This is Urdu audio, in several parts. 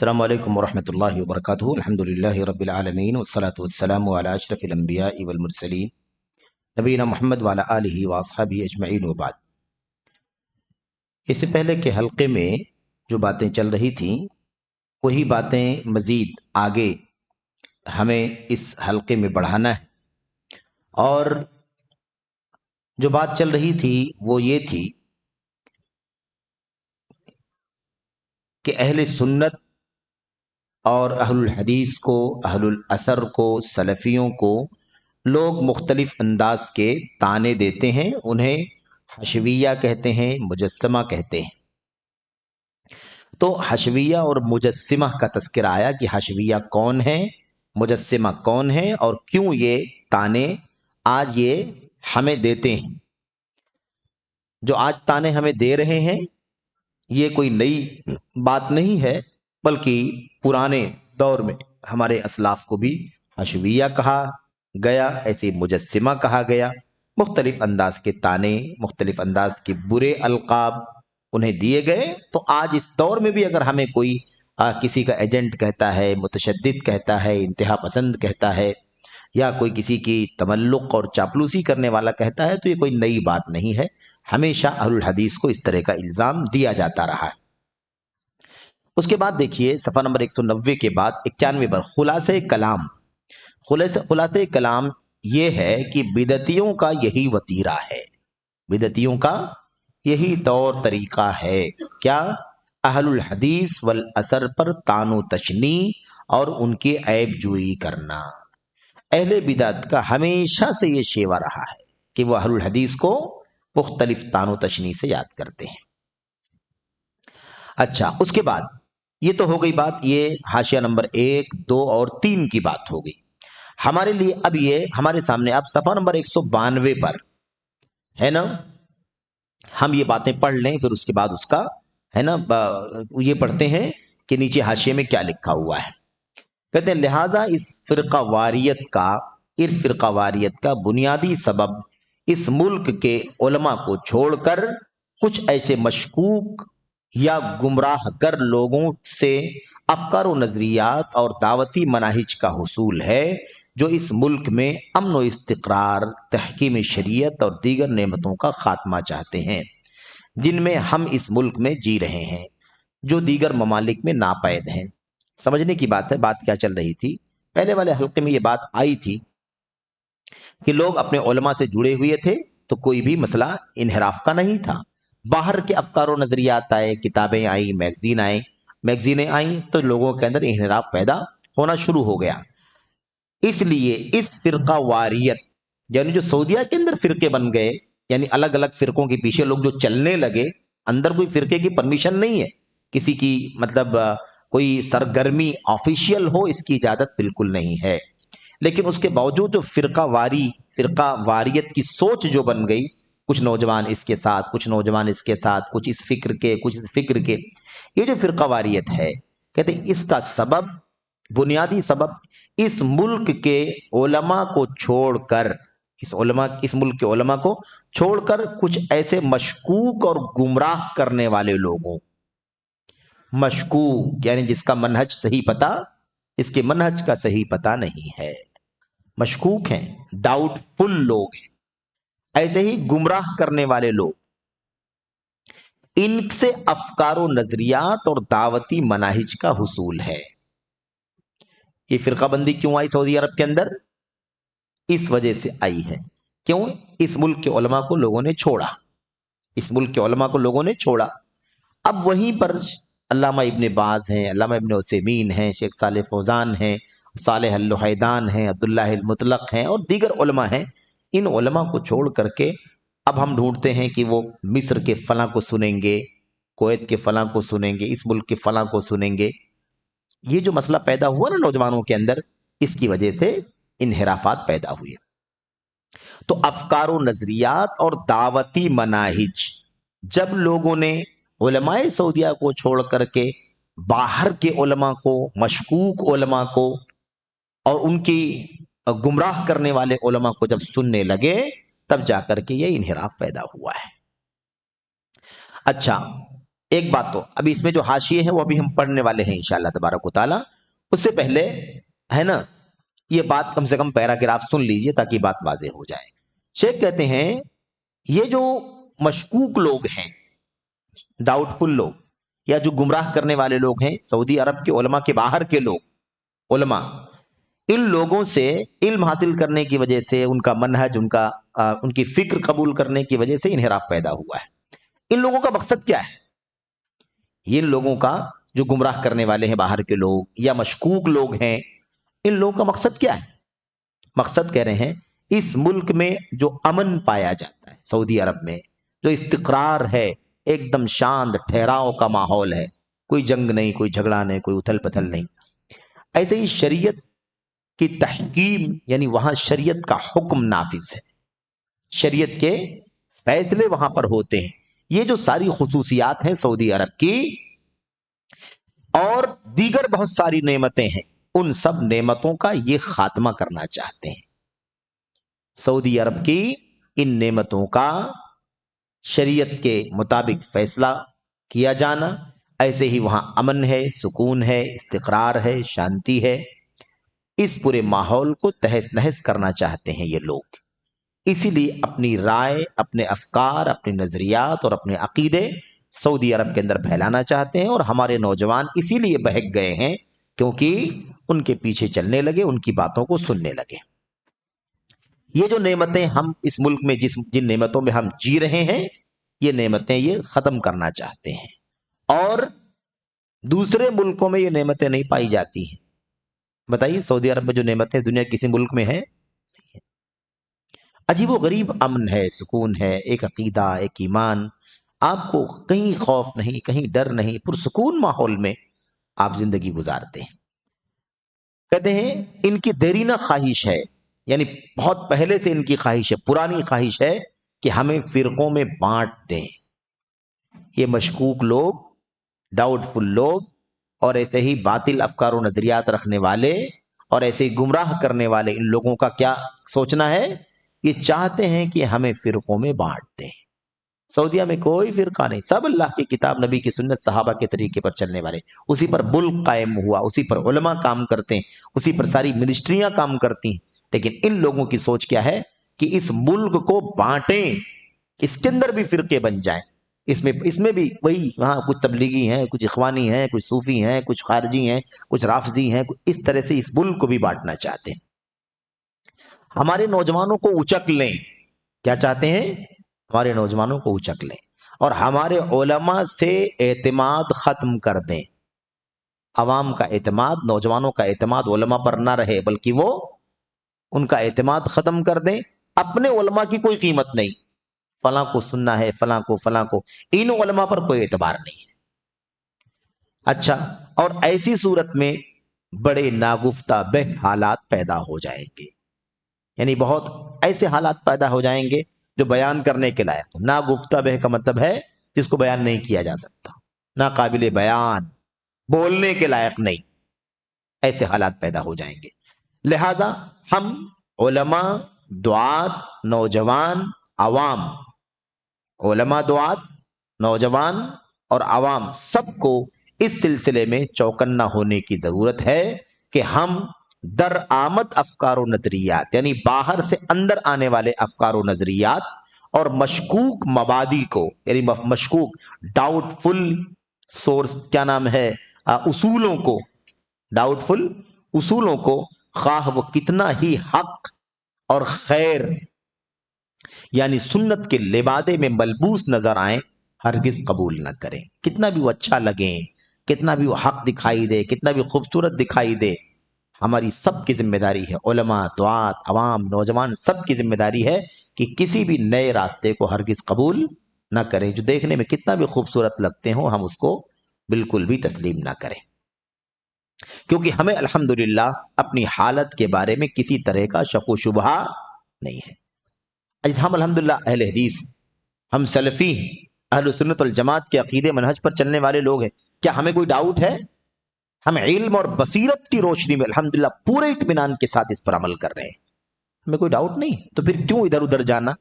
السلام علیکم ورحمۃ اللہ وبرکاتہ۔ الحمدللہ رب العالمین والصلاة والسلام علی اشرف الانبیاء والمرسلین نبینا محمد وعلی آلہ واصحابہ اجمعین وبعد۔ اس سے پہلے کے حلقے میں جو باتیں چل رہی تھیں وہی باتیں مزید آگے ہمیں اس حلقے میں بڑھانا ہے، اور جو بات چل رہی تھی وہ یہ تھی کہ اہل سنت اور اہل الحدیث کو، اہل الاثر کو، سلفیوں کو لوگ مختلف انداز کے طعنے دیتے ہیں، انہیں حشویہ کہتے ہیں، مجسمہ کہتے ہیں۔ تو حشویہ اور مجسمہ کا تذکرہ آیا کہ حشویہ کون ہے، مجسمہ کون ہے، اور کیوں یہ طعنے آج یہ ہمیں دیتے ہیں۔ جو آج طعنے ہمیں دے رہے ہیں یہ کوئی نئی بات نہیں ہے، بلکہ پرانے دور میں ہمارے اسلاف کو بھی حشویہ کہا گیا، ایسے مجسمہ کہا گیا، مختلف انداز کے طعنے، مختلف انداز کے برے القاب انہیں دیے گئے۔ تو آج اس دور میں بھی اگر ہمیں کوئی کسی کا ایجنٹ کہتا ہے، متشدد کہتا ہے، انتہا پسند کہتا ہے، یا کوئی کسی کی تملق اور چاپلوسی کرنے والا کہتا ہے، تو یہ کوئی نئی بات نہیں ہے، ہمیشہ اہل الحدیث کو اس طرح کا الزام دیا جاتا رہا ہے۔ اس کے بعد دیکھیے صفحہ نمبر 190 کے بعد 91 پر خلاصہ کلام۔ خلاصہ کلام یہ ہے کہ بدعتیوں کا یہی وتیرہ ہے، بدعتیوں کا یہی طور طریقہ ہے، کیا؟ اہل الحدیث والاثر پر طعن و تشنیع اور ان کے عیب جوئی کرنا۔ اہل بدعت کا ہمیشہ سے یہ شیوا رہا ہے کہ وہ اہل الحدیث کو مختلف طعن و تشنیع سے یاد کرتے ہیں۔ اچھا، اس کے بعد یہ تو ہو گئی بات، یہ حاشیہ نمبر 1، 2 اور 3 کی بات ہو گئی۔ ہمارے لیے اب یہ ہمارے سامنے اب صفحہ نمبر 192 پر ہے نا، ہم یہ باتیں پڑھ لیں، پھر اس کے بعد اس کا ہے نا یہ پڑھتے ہیں کہ نیچے حاشیے میں کیا لکھا ہوا ہے۔ کہتے ہیں لہذا اس فرقہ واریت کا بنیادی سبب اس ملک کے علماء کو چھوڑ کر کچھ ایسے مشکوک یا گمراہ گر لوگوں سے افکار و نظریات اور دعوتی مناہج کا حصول ہے، جو اس ملک میں امن و استقرار، تحکیم شریعت اور دیگر نعمتوں کا خاتمہ چاہتے ہیں، جن میں ہم اس ملک میں جی رہے ہیں، جو دیگر ممالک میں ناپید ہیں۔ سمجھنے کی بات ہے، بات کیا چل رہی تھی؟ پہلے والے حلقے میں یہ بات آئی تھی کہ لوگ اپنے علماء سے جڑے ہوئے تھے تو کوئی بھی مسئلہ انحراف کا نہیں تھا۔ باہر کے افکار و نظریات آئے، کتابیں آئیں، میگزینیں آئیں، تو لوگوں کے اندر انحراف پیدا ہونا شروع ہو گیا۔ اس لیے اس فرقہ واریت، یعنی جو سعودیہ کے اندر فرقے بن گئے، یعنی الگ الگ فرقوں کے پیچھے لوگ جو چلنے لگے، اندر کوئی فرقے کی پرمیشن نہیں ہے، کسی کی مطلب کوئی سرگرمی آفیشیل ہو اس کی اجازت بالکل نہیں ہے، لیکن اس کے باوجود جو فرقہ واریت کی سوچ جو بن گئی، کچھ نوجوان اس کے ساتھ، کچھ نوجوان اس کے ساتھ، کچھ اس فکر کے، کچھ اس فکر کے، یہ جو فرقہ واریت ہے، کہتے ہیں اس کا سبب، بنیادی سبب اس ملک کے علماء کو چھوڑ کر، اس ملک کے علماء کو چھوڑ کر کچھ ایسے مشکوک اور گمراہ کرنے والے لوگوں، مشکوک یعنی جس کا منہج صحیح پتہ، اس کے منہج کا صحیح پتہ نہیں ہے، مشکوک ہیں، ڈاؤٹ فل لوگ ہیں، ایسے ہی گمراہ کرنے والے لوگ، ان سے افکار و نظریات اور دعوتی مناہج کا حصول ہے۔ یہ فرقہ بندی کیوں آئی سعودی عرب کے اندر؟ اس وجہ سے آئی ہے، کیوں؟ اس ملک کے علماء کو لوگوں نے چھوڑا، اس ملک کے علماء کو لوگوں نے چھوڑا۔ اب وہیں پر علامہ ابن باز ہیں، علامہ ابن عثیمین ہیں، شیخ صالح فوزان ہیں، صالح الحیدان ہیں، عبداللہ المطلق ہیں، اور دیگر علماء ہیں۔ ان علماء کو چھوڑ کر کے اب ہم ڈھونڈتے ہیں کہ وہ مصر کے فلاں کو سنیں گے، کویت کے فلاں کو سنیں گے، اس ملک کے فلاں کو سنیں گے۔ یہ جو مسئلہ پیدا ہوا نا نوجوانوں کے اندر، اس کی وجہ سے انحرافات پیدا ہوئے۔ تو افکار و نظریات اور دعوتی مناہج، جب لوگوں نے علماء سعودیہ کو چھوڑ کر کے باہر کے علماء کو، مشکوک علماء کو اور ان کی گمراہ کرنے والے علماء کو جب سننے لگے، تب جا کر کے یہ انحراف پیدا ہوا ہے۔ اچھا، ایک بات تو ابھی اس میں جو حاشیے ہیں وہ ابھی ہم پڑھنے والے ہیں انشاءاللہ تبارک و تعالی، اس سے پہلے ہے نا یہ بات کم سے کم پیراگراف سن لیجئے تاکہ بات واضح ہو جائے۔ شیخ کہتے ہیں یہ جو مشکوک لوگ ہیں، ڈاؤٹ فل لوگ، یا جو گمراہ کرنے والے لوگ ہیں، سعودی عرب کے علماء کے باہر کے لوگ، علماء، ان لوگوں سے علم حاصل کرنے کی وجہ سے، ان کا منہج، ان کی فکر قبول کرنے کی وجہ سے انحراف پیدا ہوا ہے۔ ان لوگوں کا مقصد کیا ہے؟ ان لوگوں کا، جو گمراہ کرنے والے ہیں باہر کے لوگ یا مشکوک لوگ ہیں، ان لوگوں کا مقصد کیا ہے؟ مقصد کہہ رہے ہیں اس ملک میں جو امن پایا جاتا ہے، سعودی عرب میں جو استقرار ہے، ایک دم شانت ٹھہراؤ کا ماحول ہے، کوئی جنگ نہیں، کوئی جھگڑا نہیں، کوئی اتھل پتھل نہیں، ایسے ہی شریعت کی تحکیم، یعنی وہاں شریعت کا حکم نافذ ہے، شریعت کے فیصلے وہاں پر ہوتے ہیں۔ یہ جو ساری خصوصیات ہیں سعودی عرب کی اور دیگر بہت ساری نعمتیں ہیں، ان سب نعمتوں کا یہ خاتمہ کرنا چاہتے ہیں۔ سعودی عرب کی ان نعمتوں کا شریعت کے مطابق فیصلہ کیا جانا، ایسے ہی وہاں امن ہے، سکون ہے، استقرار ہے، شانتی ہے، اس پورے ماحول کو تہس نہس کرنا چاہتے ہیں یہ لوگ۔ اسی لیے اپنی رائے، اپنے افکار، اپنے نظریات اور اپنے عقیدے سعودی عرب کے اندر پھیلانا چاہتے ہیں، اور ہمارے نوجوان اسی لیے بہک گئے ہیں کیونکہ ان کے پیچھے چلنے لگے، ان کی باتوں کو سننے لگے۔ یہ جو نعمتیں ہم اس ملک میں جن نعمتوں میں ہم جی رہے ہیں، یہ نعمتیں یہ ختم کرنا چاہتے ہیں، اور دوسرے ملکوں میں یہ نعمتیں نہیں پائی جاتی ہیں۔ بتائیے سعودی عرب میں جو نعمتیں دنیا کسی ملک میں ہیں، عجیب و غریب امن ہے، سکون ہے، ایک عقیدہ، ایک ایمان، آپ کو کہیں خوف نہیں، کہیں ڈر نہیں، پرسکون ماحول میں آپ زندگی گزارتے ہیں۔ کہتے ہیں ان کی دیرینہ خواہش ہے، یعنی بہت پہلے سے ان کی خواہش ہے، پرانی خواہش ہے کہ ہمیں فرقوں میں بانٹ دیں۔ یہ مشکوک لوگ، ڈاؤٹ فل لوگ، اور ایسے ہی باطل افکار و نظریات رکھنے والے اور ایسے ہی گمراہ کرنے والے، ان لوگوں کا کیا سوچنا ہے؟ یہ چاہتے ہیں کہ ہمیں فرقوں میں بانٹ دیں۔ سعودیہ میں کوئی فرقہ نہیں، سب اللہ کی کتاب، نبی کی سنت، صحابہ کے طریقے پر چلنے والے، اسی پر ملک قائم ہوا، اسی پر علماء کام کرتے ہیں، اسی پر ساری منسٹریاں کام کرتی ہیں۔ لیکن ان لوگوں کی سوچ کیا ہے کہ اس ملک کو بانٹیں، اس کے اندر بھی فرقے بن جائیں، اس میں بھی وہی، وہاں کچھ تبلیغی ہیں، کچھ اخوانی ہیں، کچھ صوفی ہیں، کچھ خارجی ہیں، کچھ رافضی ہیں، اس طرح سے اس ملک کو بھی بانٹنا چاہتے ہیں۔ ہمارے نوجوانوں کو اچک لیں، کیا چاہتے ہیں؟ ہمارے نوجوانوں کو اچک لیں اور ہمارے علماء سے اعتماد ختم کر دیں۔ عوام کا اعتماد، نوجوانوں کا اعتماد علماء پر نہ رہے، بلکہ وہ ان کا اعتماد ختم کر دیں۔ اپنے علماء کی کوئی قیمت نہیں، فلاں کو سننا ہے، فلاں کو، ان علماء پر کوئی اعتبار نہیں ہے۔ اچھا، اور ایسی صورت میں بڑے ناگفتہ بہ حالات پیدا ہو جائیں گے، یعنی بہت ایسے حالات پیدا ہو جائیں گے جو بیان کرنے کے لائق۔ ناگفتہ بہ کا مطلب ہے جس کو بیان نہیں کیا جا سکتا، ناقابل بیان، بولنے کے لائق نہیں، ایسے حالات پیدا ہو جائیں گے۔ لہذا ہم علماء، دعات، نوجوان، عوام، علماء، دعات، نوجوان اور عوام، سب کو اس سلسلے میں چوکنا ہونے کی ضرورت ہے کہ ہم درآمد افکار و نظریات، یعنی باہر سے اندر آنے والے افکار و نظریات اور مشکوک مبادی کو، یعنی مشکوک ڈاؤٹ فل سورس، کیا نام ہے، اصولوں کو، ڈاؤٹ فل اصولوں کو، خواہ وہ کتنا ہی حق اور خیر یعنی سنت کے لبادے میں ملبوس نظر آئیں، ہرگز قبول نہ کریں۔ کتنا بھی وہ اچھا لگیں، کتنا بھی وہ حق دکھائی دے، کتنا بھی خوبصورت دکھائی دے، ہماری سب کی ذمہ داری ہے، علماء، دعات، عوام، نوجوان، سب کی ذمہ داری ہے کہ کسی بھی نئے راستے کو ہرگز قبول نہ کریں، جو دیکھنے میں کتنا بھی خوبصورت لگتے ہوں، ہم اس کو بالکل بھی تسلیم نہ کریں، کیونکہ ہمیں الحمدللہ اپنی حالت کے بارے میں کسی طرح کا شک و شبہ نہیں ہے۔ ہم الحمدللہ اہل حدیث، ہم سلفی، اہل سنت والجماعت کے عقیدے منہج پر چلنے والے لوگ ہیں، کیا ہمیں کوئی ڈاؤٹ ہے؟ ہم علم اور بصیرت کی روشنی میں الحمدللہ پورے اطمینان کے ساتھ اس پر عمل کر رہے ہیں، ہمیں کوئی ڈاؤٹ نہیں، تو پھر کیوں ادھر ادھر جانا،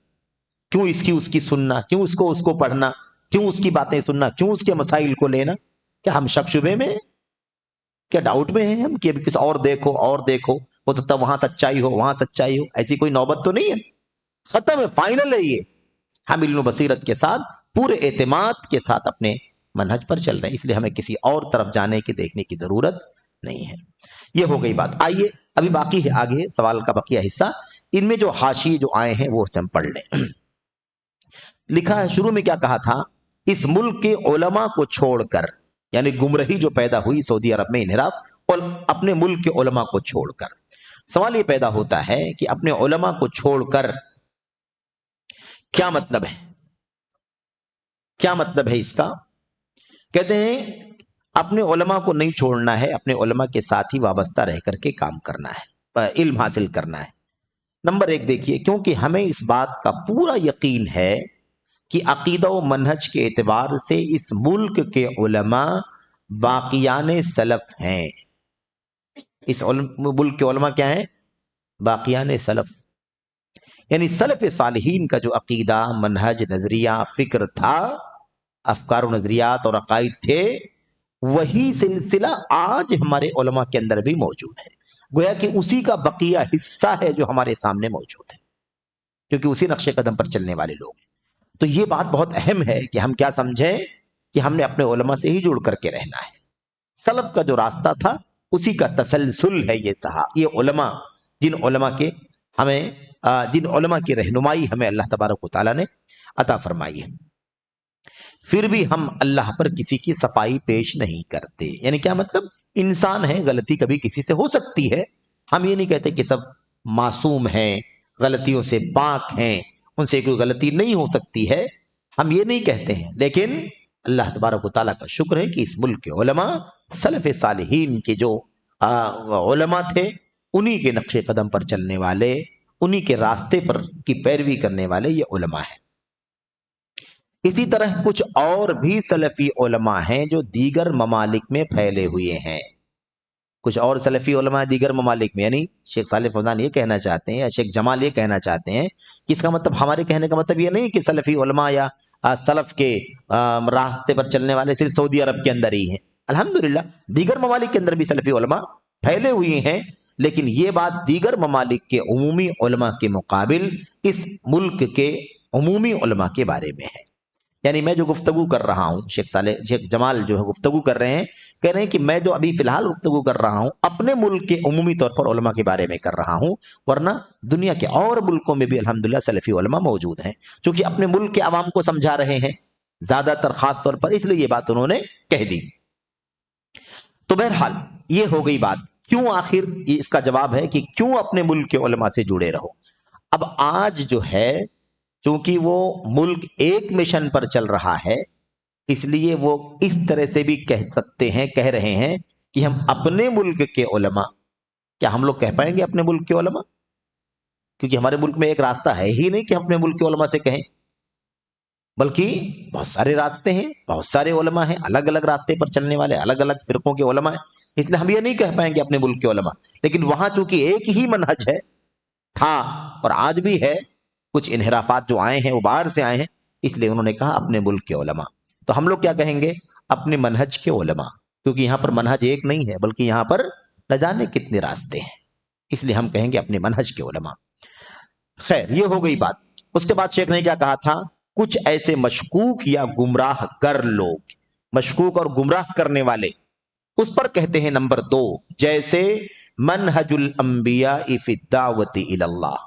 کیوں اس کی سننا، کیوں اس کو پڑھنا، کیوں اس کی باتیں سننا, کیوں اس کے مسائل کو لینا؟ کیا ہم شک شبے میں ہیں؟ کیا ڈاؤٹ میں ہیں ہم کہ ابھی کس اور دیکھو اور دیکھو, ہو سکتا ہے وہاں سچائی ہو وہاں سچائی ہو؟ ایسی کوئی نوبت تو نہیں ہے. ختم ہے, فائنل ہے یہ. ہم علم و بصیرت کے ساتھ پورے اعتماد کے ساتھ اپنے منہج پر چل رہے ہیں, اس لیے ہمیں کسی اور طرف جانے کی دیکھنے کی ضرورت نہیں ہے. یہ ہو گئی بات. آئیے ابھی باقی ہے آگے سوال کا بقیہ حصہ. ان میں جو حاشیے جو آئے ہیں وہ سے ہم پڑھ لیں. لکھا ہے شروع میں کیا کہا تھا, اس ملک کے علماء کو چھوڑ کر, یعنی گمراہی جو پیدا ہوئی سعودی عرب میں انحراف, اور اپنے ملک کے علماء کو چھوڑ کر. سوال یہ پیدا ہوتا ہے کہ اپنے علماء کو چھوڑ کر کیا مطلب ہے؟ کیا مطلب ہے اس کا؟ کہتے ہیں اپنے علماء کو نہیں چھوڑنا ہے, اپنے علماء کے ساتھ ہی وابستہ رہ کر کے کام کرنا ہے, علم حاصل کرنا ہے. نمبر ایک دیکھیے, کیونکہ ہمیں اس بات کا پورا یقین ہے کہ عقیدہ و منہج کے اعتبار سے اس ملک کے علماء باقیان سلف ہیں. اس ملک کے علماء کیا ہیں؟ باقیان سلف. یعنی سلف صالحین کا جو عقیدہ, منہج, نظریہ, فکر تھا, افکار و نظریات اور عقائد تھے, وہی سلسلہ آج ہمارے علماء کے اندر بھی موجود ہے. گویا کہ اسی کا بقیہ حصہ ہے جو ہمارے سامنے موجود ہے, کیونکہ اسی نقش قدم پر چلنے والے لوگ ہیں. تو یہ بات بہت اہم ہے کہ ہم کیا سمجھیں کہ ہم نے اپنے علماء سے ہی جڑ کر کے رہنا ہے. سلف کا جو راستہ تھا اسی کا تسلسل ہے یہ علماء, جن علماء کے ہمیں جن علماء کی رہنمائی ہمیں اللہ تبارک و تعالیٰ نے عطا فرمائی ہے. پھر بھی ہم اللہ پر کسی کی صفائی پیش نہیں کرتے. یعنی کیا مطلب؟ انسان ہے, غلطی کبھی کسی سے ہو سکتی ہے. ہم یہ نہیں کہتے کہ سب معصوم ہیں, غلطیوں سے پاک ہیں, ان سے کوئی غلطی نہیں ہو سکتی ہے, ہم یہ نہیں کہتے ہیں. لیکن اللہ تبارک و تعالیٰ کا شکر ہے کہ اس ملک کے علماء, سلف صالحین کے جو علماء تھے, انہی کے نقش قدم پر چلنے والے, انہی کے راستے پر کی پیروی کرنے والے یہ علماء ہیں. اسی طرح کچھ اور بھی سلفی علماء ہیں جو دیگر ممالک میں پھیلے ہوئے ہیں. کچھ اور سلفی علماء دیگر ممالک میں, یعنی شیخ صالح فوزان یہ کہنا چاہتے ہیں یا شیخ جمال یہ کہنا چاہتے ہیں کہ اس کا مطلب, ہمارے کہنے کا مطلب یہ نہیں کہ سلفی علماء یا سلف کے راستے پر چلنے والے صرف سعودی عرب کے اندر ہی ہیں. الحمدللہ دیگر ممالک کے اندر بھی سلفی علماء پھیلے ہوئے ہیں, لیکن یہ بات دیگر ممالک کے عمومی علماء کے مقابل اس ملک کے عمومی علماء کے بارے میں ہے. یعنی میں جو گفتگو کر رہا ہوں, شیخ جمال جو ہے گفتگو کر رہے ہیں, کہہ رہے ہیں کہ میں جو ابھی فی الحال گفتگو کر رہا ہوں اپنے ملک کے عمومی طور پر علماء کے بارے میں کر رہا ہوں, ورنہ دنیا کے اور ملکوں میں بھی الحمدللہ سلفی علماء موجود ہیں, چونکہ اپنے ملک کے عوام کو سمجھا رہے ہیں زیادہ تر, خاص طور پر, اس لیے یہ بات انہوں نے کہہ دی. تو بہرحال یہ ہو گئی بات. کیوں آخر اس کا جواب ہے کہ کیوں اپنے ملک کے علماء سے جڑے رہو. اب آج جو ہے چونکہ وہ ملک ایک مشن پر چل رہا ہے, اس لیے وہ اس طرح سے بھی کہہ رہے ہیں کہ ہم اپنے ملک کے علماء, کیا ہم لوگ کہہ پائیں گے اپنے ملک کے علماء؟ کیونکہ ہمارے ملک میں ایک راستہ ہے ہی نہیں کہ ہم اپنے ملک کے علماء سے کہیں, بلکہ بہت سارے راستے ہیں, بہت سارے علماء ہیں, الگ الگ راستے پر چلنے والے, الگ الگ فرقوں کے علماء ہیں. اس لیے ہم یہ نہیں کہہ پائیں گے اپنے ملک کے علماء. لیکن وہاں چونکہ ایک ہی منہج ہے, تھا اور آج بھی ہے, کچھ انحرافات جو آئے ہیں وہ باہر سے آئے ہیں, اس لیے انہوں نے کہا اپنے ملک کے علماء. تو ہم لوگ کیا کہیں گے؟ اپنے منہج کے علماء, کیونکہ یہاں پر منہج ایک نہیں ہے بلکہ یہاں پر نہ جانے کتنے راستے ہیں, اس لیے ہم کہیں گے اپنے منہج کے علماء. خیر یہ ہو گئی بات. اس کے بعد شیخ نے کیا کہا تھا, کچھ ایسے مشکوک یا گمراہ گر لوگ, مشکوک اور گمراہ کرنے والے, اس پر کہتے ہیں نمبر 2, جیسے منہج الانبیاء فی الدعوت الی اللہ.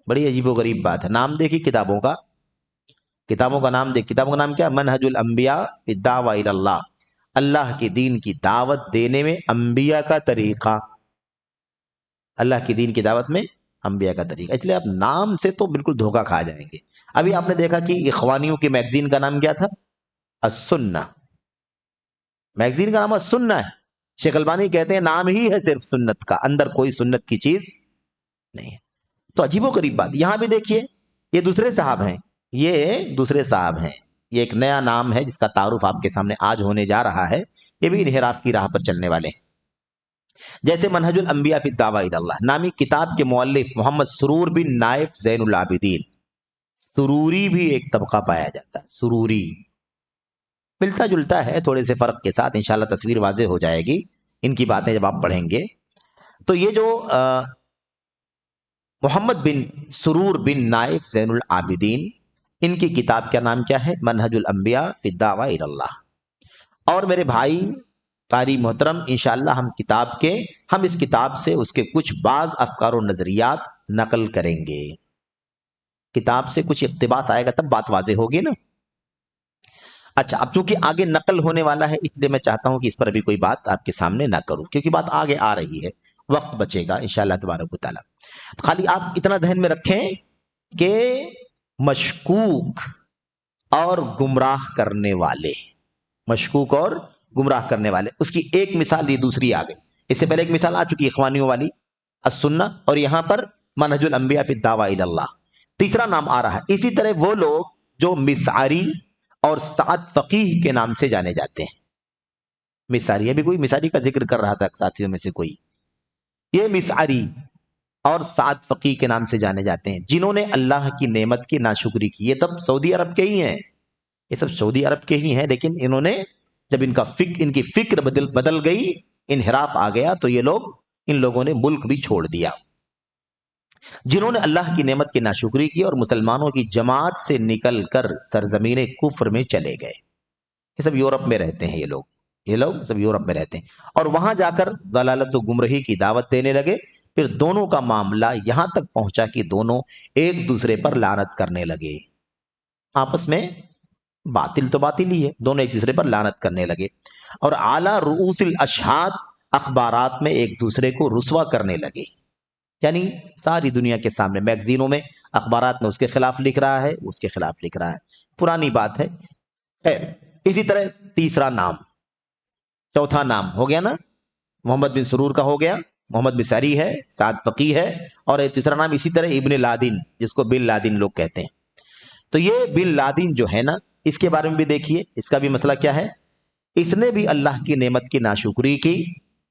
بڑی عجیب و غریب بات ہے. نام دیکھیے کتابوں کا نام دیکھ, کتابوں کا نام کیا؟ منہج الانبیاء فی الدعوۃ الی اللہ, اللہ کے دین کی دعوت دینے میں انبیاء کا طریقہ, اللہ کے دین کی دعوت میں انبیاء کا طریقہ. اس لیے آپ نام سے تو بالکل دھوکہ کھا جائیں گے. ابھی آپ نے دیکھا کہ اخوانیوں کی میگزین کا نام کیا تھا؟ السنہ. میگزین کا نام السنہ ہے. شیخ البانی کہتے ہیں نام ہی ہے صرف سنت کا, اندر کوئی سنت کی چیز نہیں ہے. تو عجیب و غریب بات. یہاں بھی دیکھیے یہ دوسرے صاحب ہیں, یہ ایک نیا نام ہے جس کا تعارف آپ کے سامنے آج ہونے جا رہا ہے. یہ بھی انحراف کی راہ پر چلنے والے ہیں. جیسے منہج الانبیاء فی الدعوۃ الی اللہ نامی کتاب کے مؤلف محمد سرور بن نائف زین العابدین, سروری بھی ایک طبقہ پایا جاتا ہے، سروری ملتا جلتا ہے تھوڑے سے فرق کے ساتھ، انشاءاللہ تصویر واضح ہو جائے گی ان کی باتیں جب آپ پڑھیں گے. تو یہ جو محمد بن سرور بن نائف زین العابدین، ان کی کتاب کا نام کیا ہے؟ منہج الانبیاء فی الدعوہ الی اللہ. اور میرے بھائی قاری محترم، انشاءاللہ ہم اس کتاب سے اس کے کچھ بعض افکار و نظریات نقل کریں گے. کتاب سے کچھ اقتباس آئے گا تب بات واضح ہوگی نا. اچھا، اب چونکہ آگے نقل ہونے والا ہے اس لیے میں چاہتا ہوں کہ اس پر ابھی کوئی بات آپ کے سامنے نہ کروں، کیونکہ بات آگے آ رہی ہے، وقت بچے گا انشاءاللہ تبارک و تعالی. خالی آپ اتنا ذہن میں رکھیں کہ مشکوک اور گمراہ کرنے والے، مشکوک اور گمراہ کرنے والے، اس کی ایک مثال یہ دوسری آ گئی. اس سے پہلے ایک مثال آ چکی اخوانیوں والی السنہ، اور یہاں پر منہج الانبیاء فی الدعوہ الی اللہ، تیسرا نام آ رہا ہے. اسی طرح وہ لوگ جو مسعری اور سعد فقیہ کے نام سے جانے جاتے ہیں. مسعری، ابھی کوئی مسعری کا ذکر کر رہا تھا ساتھیوں میں سے کوئی، یہ مسعری اور سعد فقیہ کے نام سے جانے جاتے ہیں، جنہوں نے اللہ کی نعمت کی ناشکری کی. یہ تب سعودی عرب کے ہی ہیں، یہ سب سعودی عرب کے ہی ہیں، لیکن انہوں نے جب ان کی فکر بدل گئی، انحراف آ گیا، تو ان لوگوں نے ملک بھی چھوڑ دیا. جنہوں نے اللہ کی نعمت کی ناشکری کی اور مسلمانوں کی جماعت سے نکل کر سرزمین کفر میں چلے گئے. یہ سب یورپ میں رہتے ہیں، یہ لوگ سب یورپ میں رہتے ہیں، اور وہاں جا کر ضلالت و گمراہی کی دعوت دینے لگے. پھر دونوں کا معاملہ یہاں تک پہنچا کہ دونوں ایک دوسرے پر لعنت کرنے لگے. آپس میں باطل تو باطل ہی ہے، دونوں ایک دوسرے پر لعنت کرنے لگے، اور اعلیٰ رؤوس الاشہاد اخبارات میں ایک دوسرے کو رسوا کرنے لگے. یعنی ساری دنیا کے سامنے میگزینوں میں، اخبارات میں اس کے خلاف لکھ رہا ہے، اس کے خلاف لکھ رہا ہے. پرانی بات ہے. اسی طرح تیسرا نام، چوتھا نام ہو گیا نا، محمد بن سرور کا ہو گیا، محمد مسعری ہے، سعد فقیہ ہے، اور ایک تیسرا نام اسی طرح ابن لادن، جس کو بن لادن لوگ کہتے ہیں. تو یہ بن لادن جو ہے نا، اس کے بارے میں بھی دیکھیے، اس کا بھی مسئلہ کیا ہے. اس نے بھی اللہ کی نعمت کی ناشکری کی،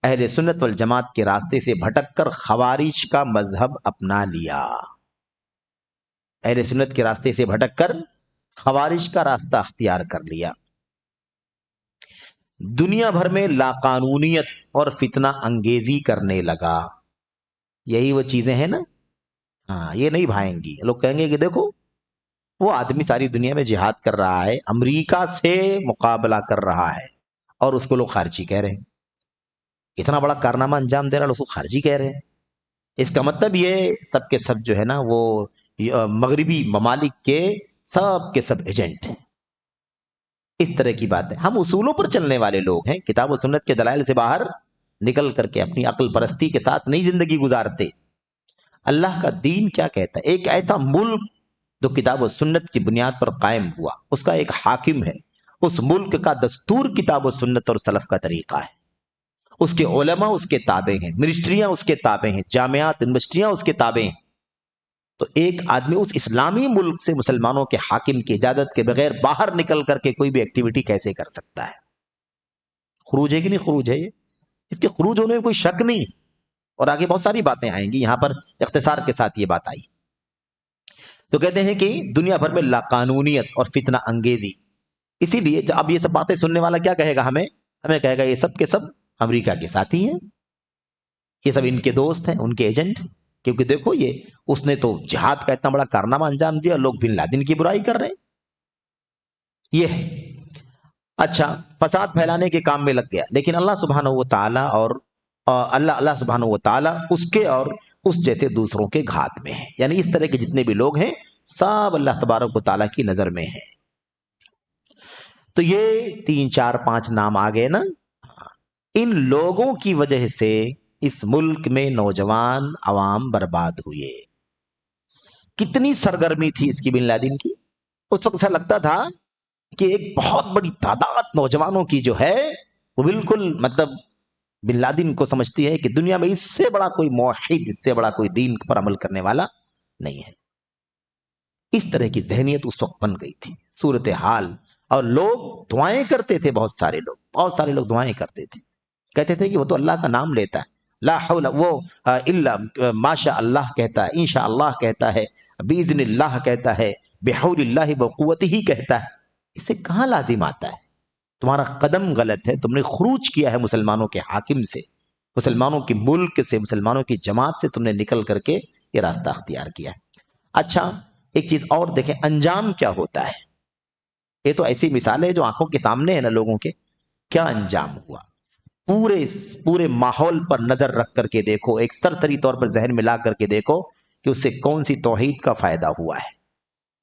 اہل سنت والجماعت کے راستے سے بھٹک کر خوارج کا مذہب اپنا لیا. اہل سنت کے راستے سے بھٹک کر خوارج کا راستہ اختیار کر لیا. دنیا بھر میں لاقانونیت اور فتنہ انگیزی کرنے لگا. یہی وہ چیزیں ہیں نا، ہاں، یہ نہیں بھائیں گی. لوگ کہیں گے کہ دیکھو وہ آدمی ساری دنیا میں جہاد کر رہا ہے، امریکہ سے مقابلہ کر رہا ہے، اور اس کو لوگ خارجی کہہ رہے ہیں. اتنا بڑا کارنامہ انجام دے رہا ہے، اس کو خارجی کہہ رہے ہیں. اس کا مطلب یہ سب کے سب جو ہے نا، وہ مغربی ممالک کے سب ایجنٹ ہیں. اس طرح کی بات ہے. ہم اصولوں پر چلنے والے لوگ ہیں، کتاب و سنت کے دلائل سے باہر نکل کر کے اپنی عقل پرستی کے ساتھ نہیں زندگی گزارتے. اللہ کا دین کیا کہتا ہے؟ ایک ایسا ملک جو کتاب و سنت کی بنیاد پر قائم ہوا، اس کا ایک حاکم ہے، اس ملک کا دستور کتاب و سنت اور سلف کا طریقہ ہے، اس کے علماء اس کے تابع ہیں، منسٹریاں اس کے تابع ہیں، جامعات یونیورسٹیاں اس کے تابع ہیں. تو ایک آدمی اس اسلامی ملک سے مسلمانوں کے حاکم کی اجازت کے بغیر باہر نکل کر کے کوئی بھی ایکٹیویٹی کیسے کر سکتا ہے؟ خروج ہے کہ نہیں خروج ہے؟ یہ اس کے خروج ہونے میں کوئی شک نہیں. اور آگے بہت ساری باتیں آئیں گی، یہاں پر اختصار کے ساتھ یہ بات آئی. تو کہتے ہیں کہ دنیا بھر میں لاقانونیت اور فتنہ انگیزی. اسی لیے جب اب یہ سب باتیں سننے والا کیا کہے گا؟ ہمیں کہے گا یہ سب کے سب امریکہ کے ساتھی ہیں، یہ سب ان کے دوست ہیں، ان کے ایجنٹ. کیونکہ دیکھو اس نے تو جہاد کا اتنا بڑا کارنامہ انجام دیا، لوگ بن لادن کی برائی کر رہے ہیں. یہ ہے. اچھا، فساد پھیلانے کے کام میں لگ گیا، لیکن اللہ سبحانہ و تعالیٰ اور اللہ سبحانہ و تعالیٰ اس کے اور اس جیسے دوسروں کے گھات میں ہیں. یعنی اس طرح کے جتنے بھی لوگ ہیں سب اللہ تبارک و تعالیٰ کی نظر میں ہیں. تو یہ 3 4 5 نام آ گئے نا. ان لوگوں کی وجہ سے اس ملک میں نوجوان عوام برباد ہوئے. کتنی سرگرمی تھی اس کی بن لادن کی. اس وقت ایسا لگتا تھا کہ ایک بہت بڑی تعداد نوجوانوں کی جو ہے وہ بالکل مطلب بن لادن کو سمجھتی ہے کہ دنیا میں اس سے بڑا کوئی موحد، اس سے بڑا کوئی دین پر عمل کرنے والا نہیں ہے. اس طرح کی ذہنیت اس وقت بن گئی تھی صورتحال. اور لوگ دعائیں کرتے تھے، بہت سارے لوگ دعائیں کرتے تھے، کہتے تھے کہ وہ تو اللہ کا نام لیتا ہے، لا حول، وہ الا ماشاء اللہ کہتا ہے، انشاء اللہ کہتا ہے، باذن اللہ کہتا ہے، بحول اللہ وقوتہ ہی کہتا ہے، اس سے کہاں لازم آتا ہے؟ تمہارا قدم غلط ہے، تم نے خروج کیا ہے مسلمانوں کے حاکم سے، مسلمانوں کے ملک سے، مسلمانوں کی جماعت سے تم نے نکل کر کے یہ راستہ اختیار کیا ہے۔ اچھا ایک چیز اور دیکھیں، انجام کیا ہوتا ہے؟ یہ تو ایسی مثال ہے جو آنکھوں کے سامنے ہے نا لوگوں کے، کیا انجام ہوا؟ پورے ماحول پر نظر رکھ کر کے دیکھو، ایک سرسری طور پر ذہن میں لا کر کے دیکھو کہ اس سے کون سی توحید کا فائدہ ہوا ہے،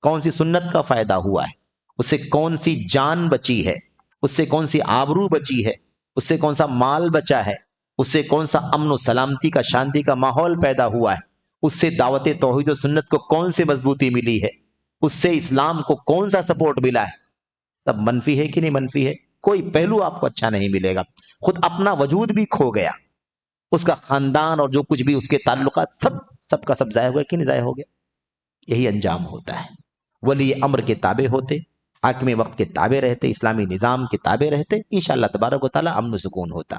کون سی سنت کا فائدہ ہوا ہے، اس سے کون سی جان بچی ہے، اس سے کون سی آبرو بچی ہے، اس سے کون سا مال بچا ہے، اس سے کون سا امن و سلامتی کا، شانتی کا ماحول پیدا ہوا ہے، اس سے دعوت توحید و سنت کو کون سی مضبوطی ملی ہے، اس سے اسلام کو کون سا سپورٹ ملا ہے؟ سب منفی ہے کہ نہیں منفی ہے؟ کوئی پہلو آپ کو اچھا نہیں ملے گا، خود اپنا وجود بھی کھو گیا، اس کا خاندان اور جو کچھ بھی اس کے تعلقات سب کا سب ضائع ہو گیا کہ نہیں ضائع ہو گیا؟ یہی انجام ہوتا ہے۔ ولی امر کے تابع ہوتے، حاکم وقت کے تابع رہتے، اسلامی نظام کے تابع رہتے، انشاءاللہ تبارک و تعالیٰ امن و سکون ہوتا۔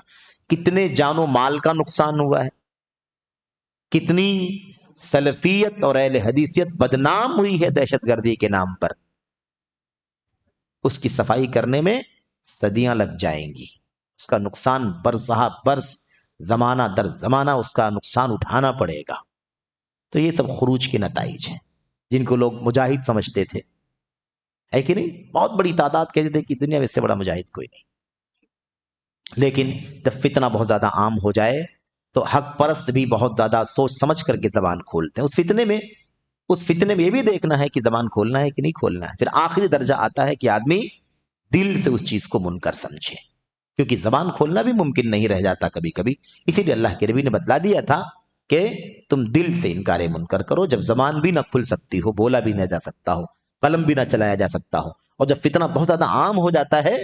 کتنے جان و مال کا نقصان ہوا ہے، کتنی سلفیت اور اہل حدیثیت بدنام ہوئی ہے دہشت گردی کے نام پر، اس کی صفائی کرنے میں صدیاں لگ جائیں گی، اس کا نقصان برسہ برس، زمانہ در زمانہ اس کا نقصان اٹھانا پڑے گا۔ تو یہ سب خروج کے نتائج ہیں، جن کو لوگ مجاہد سمجھتے تھے، ہے کہ نہیں؟ بہت بڑی تعداد کہتے تھے کہ دنیا میں اس سے بڑا مجاہد کوئی نہیں، لیکن جب فتنہ بہت زیادہ عام ہو جائے تو حق پرست بھی بہت زیادہ سوچ سمجھ کر کے زبان کھولتے ہیں۔ اس فتنے میں یہ بھی دیکھنا ہے کہ زبان کھولنا ہے کہ نہیں کھولنا ہے۔ پھر آخری درجہ آتا ہے کہ آدمی دل سے اس چیز کو منکر سمجھے، کیونکہ زبان کھولنا بھی ممکن نہیں رہ جاتا کبھی کبھی، اسی لیے اللہ کے نبی نے بتلا دیا تھا کہ تم دل سے انکار منکر کرو۔ جب زبان بھی نہ کھل سکتی ہو، بولا بھی نہ جا سکتا ہو، قلم بھی نہ چلایا جا سکتا ہو، اور جب فتنہ بہت زیادہ عام ہو جاتا ہے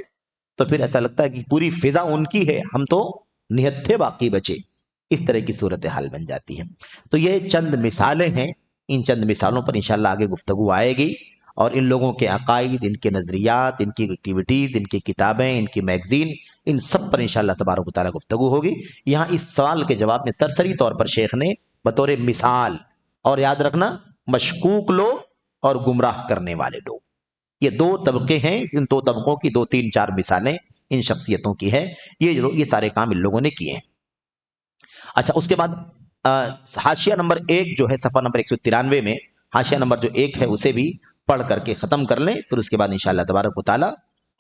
تو پھر ایسا لگتا ہے کہ پوری فضا ان کی ہے، ہم تو نہتھے باقی بچے، اس طرح کی صورتحال بن جاتی ہے۔ تو یہ چند مثالیں ہیں، ان چند مثالوں پر انشاءاللہ آگے گفتگو آئے گی، اور ان لوگوں کے عقائد، ان کے نظریات، ان کی ایکٹیویٹیز، ان کی کتابیں، ان کی میگزین، ان سب پر انشاءاللہ تبارک و تعالیٰ گفتگو ہوگی۔ یہاں اس سوال کے جواب میں سرسری طور پر شیخ نے بطور مثال، اور یاد رکھنا مشکوک لوگ اور گمراہ کرنے والے لوگ، یہ دو طبقے ہیں، ان دو طبقوں کی 2 3 4 مثالیں ان شخصیتوں کی ہے، یہ سارے کام ان لوگوں نے کیے ہیں۔ اچھا اس کے بعد حاشیہ نمبر 1 جو ہے صفحہ نمبر 193 میں، حاشیہ نمبر جو 1 ہے اسے بھی پڑھ کر کے ختم کر لیں، پھر اس کے بعد انشاءاللہ تبارک و تعالی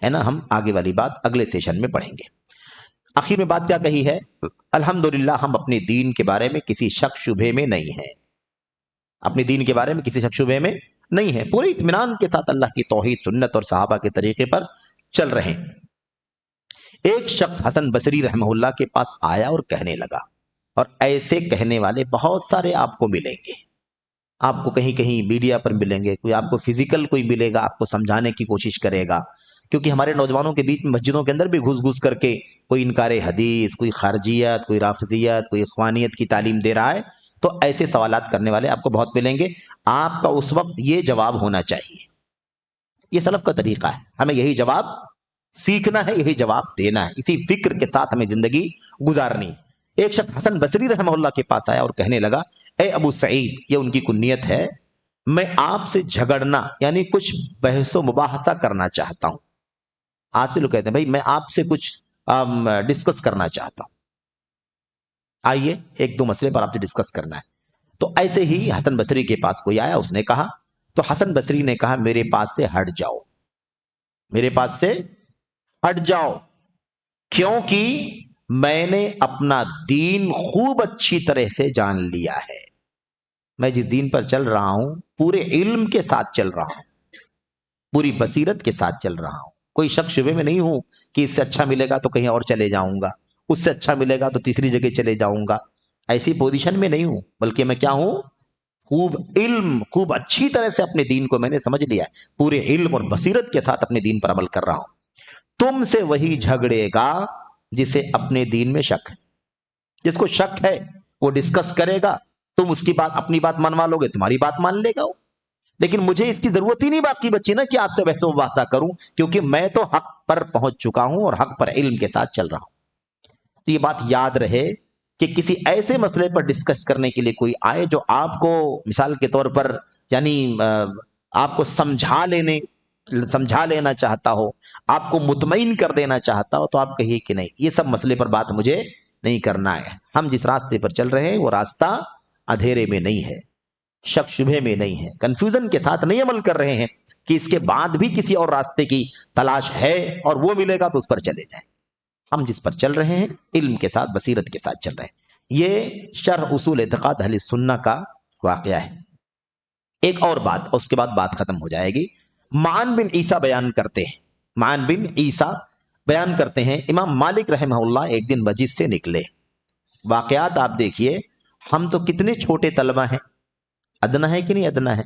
ہے نا ہم آگے والی بات اگلے سیشن میں پڑھیں گے۔ آخر میں بات کیا کہی ہے؟ الحمدللہ ہم اپنے دین کے بارے میں کسی شک شبے میں نہیں ہیں، اپنے دین کے بارے میں کسی شک شبے میں نہیں ہے، پورے اطمینان کے ساتھ اللہ کی توحید، سنت اور صحابہ کے طریقے پر چل رہے ہیں۔ ایک شخص حسن بصری رحمہ اللہ کے پاس آیا اور کہنے لگا، اور ایسے کہنے والے بہت سارے آپ کو ملیں گے، آپ کو کہیں کہیں میڈیا پر ملیں گے، کوئی آپ کو فزیکل کوئی ملے گا، آپ کو سمجھانے کی کوشش کرے گا، کیونکہ ہمارے نوجوانوں کے بیچ میں مسجدوں کے اندر بھی گھس گھس کر کے کوئی انکار حدیث، کوئی خارجیت، کوئی رافضیت، کوئی اخوانیت کی تعلیم دے رہا ہے، تو ایسے سوالات کرنے والے آپ کو بہت ملیں گے۔ آپ کا اس وقت یہ جواب ہونا چاہیے، یہ سلف کا طریقہ ہے، ہمیں یہی جواب سیکھنا ہے، یہی جواب دینا ہے، اسی فکر کے ساتھ ہمیں زندگی گزارنی ہے۔ ایک شخص حسن بصری رحمہ اللہ کے پاس آیا اور کہنے لگا، اے ابو سعید، یہ ان کی کنیت ہے، میں آپ سے جھگڑنا یعنی کچھ بحث و مباحثہ کرنا چاہتا ہوں۔ آج سے لوگ کہتے ہیں بھائی میں آپ سے کچھ ڈسکس کرنا چاہتا ہوں، آئیے 1 2 مسئلے پر آپ سے ڈسکس کرنا ہے۔ تو ایسے ہی حسن بصری کے پاس کوئی آیا، اس نے کہا، تو حسن بصری نے کہا میرے پاس سے ہٹ جاؤ، میرے پاس سے ہٹ جاؤ، کیونکہ میں نے اپنا دین خوب اچھی طرح سے جان لیا ہے، میں جس دین پر چل رہا ہوں پورے علم کے ساتھ چل رہا ہوں، پوری بصیرت کے ساتھ چل رہا ہوں، کوئی شک شبے میں نہیں ہوں کہ اس سے اچھا ملے گا تو کہیں اور چلے جاؤں گا، اس سے اچھا ملے گا تو تیسری جگہ چلے جاؤں گا، ایسی پوزیشن میں نہیں ہوں، بلکہ میں کیا ہوں، خوب اچھی طرح سے اپنے دین کو میں نے سمجھ لیا ہے، پورے علم اور بصیرت کے ساتھ اپنے دین پر عمل کر رہا ہوں۔ تم سے وہی جھگڑے گا جسے اپنے دین میں شک ہے، جس کو شک ہے وہ ڈسکس کرے گا، تم اس کی بات اپنی بات منوا لو گے، تمہاری بات مان لے گا وہ، لیکن مجھے اس کی ضرورت ہی نہیں باقی بچی نا کہ آپ سے بحث و مباحثہ کروں، کیونکہ میں تو حق پر پہنچ چکا ہوں اور حق پر علم کے ساتھ چل رہا ہوں۔ تو یہ بات یاد رہے کہ کسی ایسے مسئلے پر ڈسکس کرنے کے لیے کوئی آئے جو آپ کو مثال کے طور پر یعنی آپ کو سمجھا لینا چاہتا ہو، آپ کو مطمئن کر دینا چاہتا ہو، تو آپ کہیے کہ نہیں، یہ سب مسئلے پر بات مجھے نہیں کرنا ہے، ہم جس راستے پر چل رہے ہیں وہ راستہ اندھیرے میں نہیں ہے، شک شبہ میں نہیں ہے، کنفیوژن کے ساتھ نہیں عمل کر رہے ہیں کہ اس کے بعد بھی کسی اور راستے کی تلاش ہے اور وہ ملے گا تو اس پر چلے جائیں۔ ہم جس پر چل رہے ہیں علم کے ساتھ، بصیرت کے ساتھ چل رہے ہیں۔ یہ شرح اصول اعتقاد اہل سنہ کا واقعہ ہے۔ ایک اور بات، اس کے بعد بات ختم ہو جائے گی۔ معن بن عیسیٰ بیان کرتے ہیں، معن بن عیسیٰ بیان کرتے ہیں، امام مالک رحمہ اللہ ایک دن مسجد سے نکلے۔ واقعات آپ دیکھیے، ہم تو کتنے چھوٹے طلبہ ہیں، ادنا ہے کہ نہیں ادنا ہے،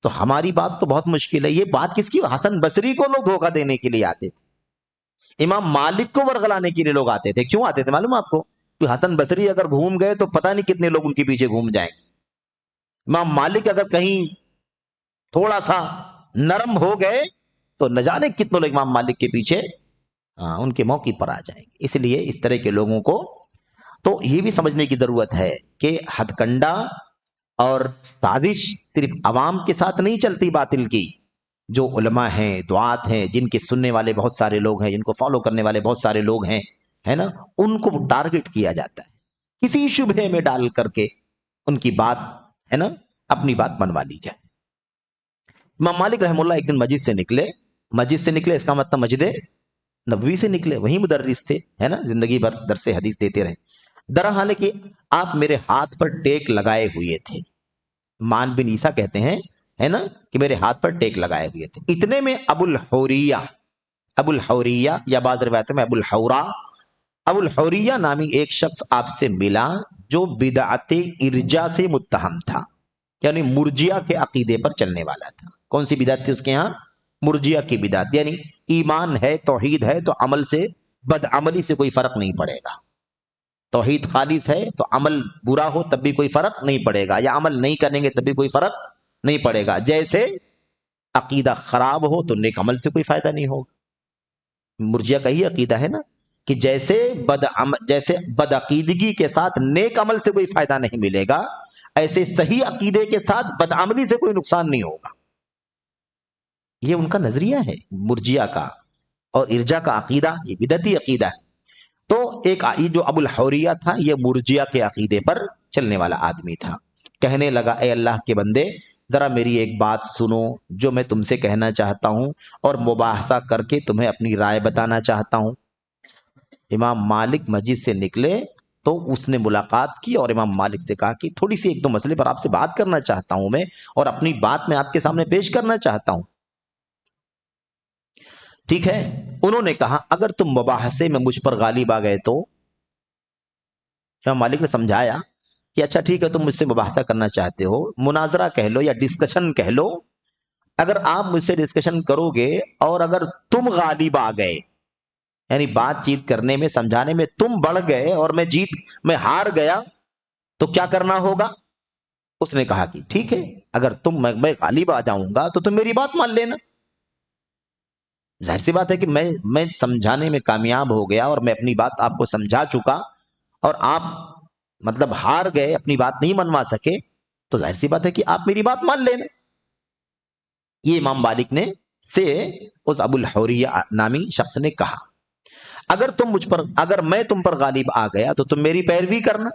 تو ہماری بات تو بہت مشکل ہے۔ یہ بات کس کی؟ حسن بصری کو لوگ دھوکہ دینے کے لیے آتے تھے، امام مالک کو ورغلانے کے لیے لوگ آتے تھے۔ کیوں آتے تھے معلوم آپ کو؟ کہ حسن بصری اگر گھوم گئے تو پتہ نہیں کتنے لوگ ان کے پیچھے گھوم جائیں گے۔ امام مالک اگر کہیں تھوڑا سا نرم ہو گئے تو نہ جانے کتنے لوگ امام مالک کے پیچھے ان کے موقع پر آ جائیں گے۔ اس لیے اس طرح کے لوگوں کو تو یہ بھی سمجھنے کی ضرورت ہے کہ ہتھ کنڈا اور سازش صرف عوام کے ساتھ نہیں چلتی باطل کی، جو علماء ہیں، دعات ہیں، جن کے سننے والے بہت سارے لوگ ہیں، جن کو فالو کرنے والے بہت سارے لوگ ہیں، ہے نا، ان کو ٹارگٹ کیا جاتا ہے، کسی شبہے میں ڈال کر کے ان کی بات، ہے نا، اپنی بات بنوا لی جائے۔ امام مالک رحمہ اللہ ایک دن مسجد سے نکلے، اس کا مطلب مسجد نبوی سے نکلے، وہیں مدرس تھے، ہے نا، زندگی بھر درس حدیث دیتے رہے۔ درحال ہے کہ آپ میرے ہاتھ پر ٹیک لگائے ہوئے تھے، مان بن عیسیٰ کہتے ہیں، ہے نا، کہ میرے ہاتھ پر ٹیک لگائے ہوئے تھے۔ اتنے میں ابو الحوریہ یا بعض روایتوں میں ابو الحوریہ نامی ایک شخص آپ سے ملا جو بدعت ارجا سے متہم تھا، یعنی مرجیہ کے عقیدے پر چلنے والا تھا۔ کون سی بدعت تھی اس کے ہاں؟ مرجیہ کی بدعت، یعنی ایمان ہے، توحید ہے، تو عمل سے، بدعملی سے کوئی فرق نہیں پڑے گا۔ توحید خالص ہے تو عمل برا ہو تب بھی کوئی فرق نہیں پڑے گا، یا عمل نہیں کریں گے تب بھی کوئی فرق نہیں پڑے گا۔ جیسے عقیدہ خراب ہو تو نیک عمل سے کوئی فائدہ نہیں ہوگا۔ مرجیہ کا ہی عقیدہ ہے نا کہ جیسے بدعقیدگی کے ساتھ نیک عمل سے کوئی فائدہ نہیں ملے گا، ایسے صحیح عقیدے کے ساتھ بدعملی سے کوئی نقصان نہیں ہوگا۔ یہ ان کا نظریہ ہے مرجیہ کا، اور ارجا کا عقیدہ یہ بدعتی عقیدہ ہے۔ تو ایک جو ابو الحوریہ تھا، یہ مرجیہ کے عقیدے پر چلنے والا آدمی تھا۔ کہنے لگا، اے اللہ کے بندے، ذرا میری ایک بات سنو جو میں تم سے کہنا چاہتا ہوں، اور مباحثہ کر کے تمہیں اپنی رائے بتانا چاہتا ہوں۔ امام مالک مسجد سے نکلے تو اس نے ملاقات کی اور امام مالک سے کہا کہ تھوڑی سی ایک دو مسئلے پر آپ سے بات کرنا چاہتا ہوں میں، اور اپنی بات میں آپ کے سامنے پیش کرنا چاہتا ہوں۔ ٹھیک ہے، انہوں نے کہا اگر تم مباحثے میں مجھ پر غالب آ گئے تو؟ امام مالک نے سمجھایا کہ اچھا ٹھیک ہے، تم مجھ سے مباحثہ کرنا چاہتے ہو، مناظرہ کہہ لو یا ڈسکشن کہہ لو، اگر آپ مجھ سے ڈسکشن کرو گے اور اگر تم غالب آ گئے، یعنی بات چیت کرنے میں، سمجھانے میں تم بڑھ گئے اور میں ہار گیا، تو کیا کرنا ہوگا؟ اس نے کہا کہ ٹھیک ہے، اگر میں غالب آ جاؤں گا تو تم میری بات مان لینا۔ ظاہر سی بات ہے کہ میں سمجھانے میں کامیاب ہو گیا اور میں اپنی بات آپ کو سمجھا چکا، اور آپ مطلب ہار گئے، اپنی بات نہیں منوا سکے، تو ظاہر سی بات ہے کہ آپ میری بات مان لینا۔ یہ امام مالک نے سے اس ابو الحوریہ نامی شخص نے کہا، اگر میں تم پر غالب آ گیا تو تم میری پیروی کرنا،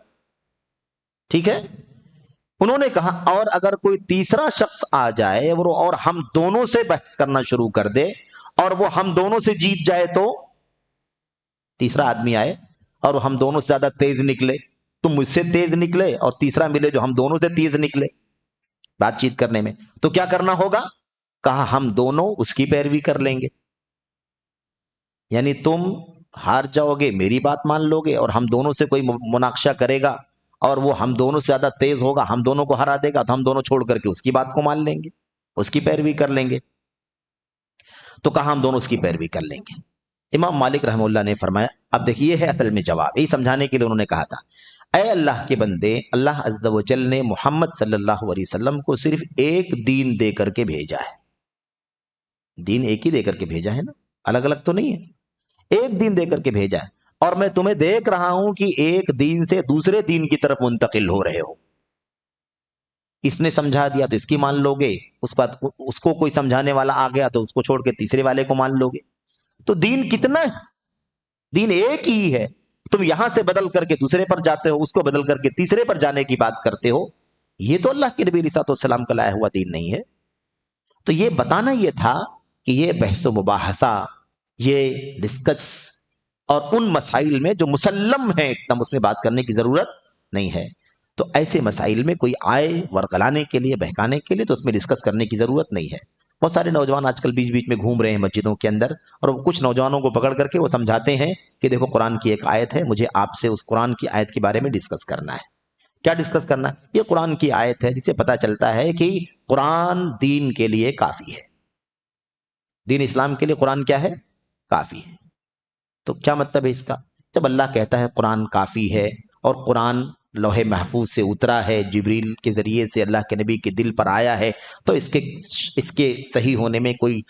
ٹھیک ہے؟ انہوں نے کہا اور اگر کوئی تیسرا شخص آ جائے اور ہم دونوں سے بحث کرنا شروع کر دے اور وہ ہم دونوں سے جیت جائے تو؟ تیسرا آدمی آئے اور ہم دونوں سے زیادہ تیز نکلے، تم مجھ سے تیز نکلے اور تیسرا ملے جو ہم دونوں سے تیز نکلے بات چیت کرنے میں، تو کیا کرنا ہوگا؟ کہا ہم دونوں اس کی پیروی کر لیں گے، یعنی تم ہار جاؤ گے، میری بات مان لو گے، اور ہم دونوں سے کوئی مناقشہ کرے گا اور وہ ہم دونوں سے زیادہ تیز ہوگا، ہم دونوں کو ہرا دے گا، تو ہم دونوں چھوڑ کر کے اس کی بات کو مان لیں گے، اس کی پیروی کر لیں گے۔ تو کہا ہم دونوں اس کی پیروی کر لیں گے۔ امام مالک رحمہ اللہ نے فرمایا، اب دیکھیے ہے اصل میں جواب، یہی سمجھانے کے لیے انہوں نے کہا تھا، اے اللہ کے بندے، اللہ عز و جل نے محمد صلی اللہ علیہ وسلم کو صرف ایک دین دے کر کے بھیجا ہے، دین ایک ہی دے کر کے بھیجا ہے نا، الگ الگ تو نہیں ہے، ایک دین دے کر کے بھیجا ہے، اور میں تمہیں دیکھ رہا ہوں کہ ایک دین سے دوسرے دین کی طرف منتقل ہو رہے ہو۔ اس نے سمجھا دیا تو اس کی مان لو گے، اس بات اس کو کوئی سمجھانے والا آ گیا تو اس کو چھوڑ کے تیسرے والے کو مان لو گے۔ تو دین کتنا ہے؟ دین ایک ہی ہے۔ تم یہاں سے بدل کر کے دوسرے پر جاتے ہو، اس کو بدل کر کے تیسرے پر جانے کی بات کرتے ہو، یہ تو اللہ کے نبی علیہ الصلوۃ والسلام کا لایا ہوا دین نہیں ہے۔ تو یہ بتانا یہ تھا کہ یہ بحث و مباحثہ، یہ ڈسکس اور ان مسائل میں جو مسلم ہیں ایک دم، اس میں بات کرنے کی ضرورت نہیں ہے۔ تو ایسے مسائل میں کوئی آئے ورگلانے کے لیے، بہکانے کے لیے، تو اس میں ڈسکس کرنے کی ضرورت نہیں ہے۔ بہت سارے نوجوان آج کل بیچ بیچ میں گھوم رہے ہیں مسجدوں کے اندر، اور کچھ نوجوانوں کو پکڑ کر کے وہ سمجھاتے ہیں کہ دیکھو قرآن کی ایک آیت ہے، مجھے آپ سے اس قرآن کی آیت کے بارے میں ڈسکس کرنا ہے۔ کیا ڈسکس کرنا ہے؟ یہ قرآن کی آیت ہے جسے پتہ چلتا ہے کہ قرآن دین کے لیے کافی ہے، دین اسلام کے لیے قرآن کیا ہے؟ کافی ہے۔ تو کیا مطلب ہے اس کا؟ جب اللہ کہتا ہے قرآن کافی ہے، اور قرآن لوح محفوظ سے اترا ہے، جبریل کے ذریعے سے اللہ کے نبی کے دل پر آیا ہے، تو اس کے صحیح ہونے میں کوئی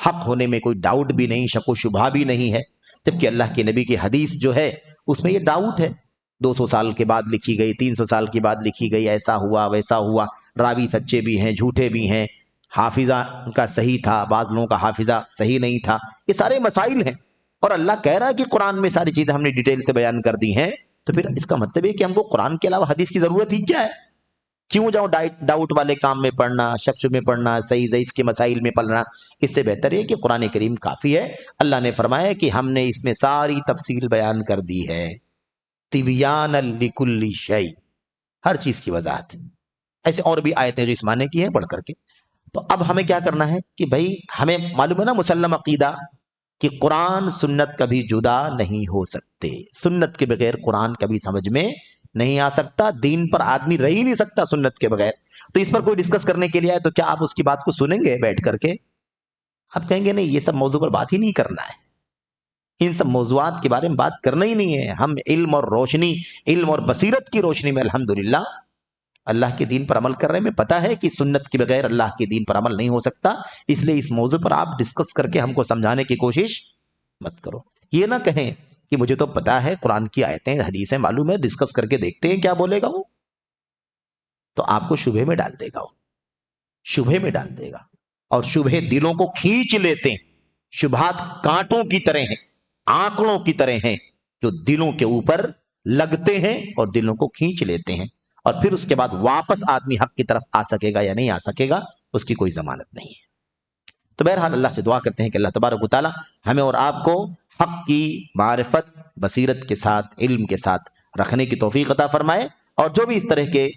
حق ہونے میں کوئی ڈاؤٹ بھی نہیں، شک و شبہ بھی نہیں ہے۔ جبکہ اللہ کے نبی کی حدیث جو ہے اس میں یہ ڈاؤٹ ہے، 200 سال کے بعد لکھی گئی، 300 سال کے بعد لکھی گئی، ایسا ہوا ویسا ہوا، راوی سچے بھی ہیں جھوٹے بھی ہیں، حافظہ ان کا صحیح تھا، بعض لوگوں کا حافظہ صحیح نہیں تھا، یہ سارے مسائل ہیں۔ اور اللہ کہہ رہا ہے کہ قرآن میں ساری چیزیں ہم نے ڈیٹیل سے بیان کر دی ہیں، تو پھر اس کا مطلب ہے کہ ہم کو قرآن کے علاوہ حدیث کی ضرورت ہی کیا ہے؟ کیوں جاؤ ڈاؤٹ والے کام میں پڑھنا، شک میں پڑھنا، صحیح ضعیف کے مسائل میں پڑھنا؟ اس سے بہتر ہے کہ قرآن کریم کافی ہے۔ اللہ نے فرمایا کہ ہم نے اس میں ساری تفصیل بیان کر دی ہے، تبیان لکل شیء، ہر چیز کی وضاحت۔ ایسے اور بھی آیتیں جو اس معنی کی ہیں پڑھ کر کے۔ تو اب ہمیں کیا کرنا ہے کہ بھائی ہمیں معلوم ہے نا مسلم عقیدہ کہ قرآن سنت کبھی جدا نہیں ہو سکتے، سنت کے بغیر قرآن کبھی سمجھ میں نہیں آ سکتا، دین پر آدمی رہ ہی نہیں سکتا سنت کے بغیر۔ تو اس پر کوئی ڈسکس کرنے کے لیے آئے تو کیا آپ اس کی بات کو سنیں گے بیٹھ کر کے؟ آپ کہیں گے نہیں، یہ سب موضوع پر بات ہی نہیں کرنا ہے، ان سب موضوعات کے بارے میں بات کرنا ہی نہیں ہے۔ ہم علم اور روشنی، علم اور بصیرت کی روشنی میں الحمدللہ اللہ کے دین پر عمل کر رہے ہیں۔ میں پتہ ہے کہ سنت کے بغیر اللہ کے دین پر عمل نہیں ہو سکتا، اس لیے اس موضوع پر آپ ڈسکس کر کے ہم کو سمجھانے کی کوشش مت کرو۔ یہ نہ کہیں کہ مجھے تو پتہ ہے قرآن کی آیتیں حدیثیں معلوم ہے، ڈسکس کر کے دیکھتے ہیں کیا بولے گا وہ، تو آپ کو شبہے میں ڈال دے گا، وہ شبہے میں ڈال دے گا، اور شبہے دلوں کو کھینچ لیتے ہیں۔ شبہات کانٹوں کی طرح ہیں، آنکڑوں کی طرح ہیں، جو دلوں کے اوپر لگتے ہیں اور دلوں کو کھینچ لیتے ہیں، اور پھر اس کے بعد واپس آدمی حق کی طرف آ سکے گا یا نہیں آ سکے گا، اس کی کوئی ضمانت نہیں ہے۔ تو بہرحال اللہ سے دعا کرتے ہیں کہ اللہ تبارک و تعالی ہمیں اور آپ کو حق کی معرفت، بصیرت کے ساتھ، علم کے ساتھ رکھنے کی توفیق عطا فرمائے، اور جو بھی اس طرح کے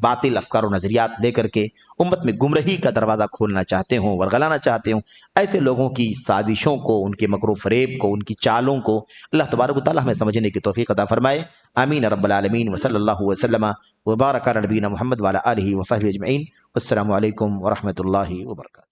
باطل افکار و نظریات لے کر کے امت میں گمراہی کا دروازہ کھولنا چاہتے ہوں، ورگلانا چاہتے ہوں، ایسے لوگوں کی سازشوں کو، ان کے مکر و فریب کو، ان کی چالوں کو اللہ تبارک و تعالی ہمیں سمجھنے کی توفیق عطا فرمائے۔ آمین رب العالمین، وصلی اللہ وسلم وبارک علی نبینا محمد وعلی آلہ وصحبہ اجمعین۔ السلام علیکم ورحمۃ اللہ وبرکاتہ۔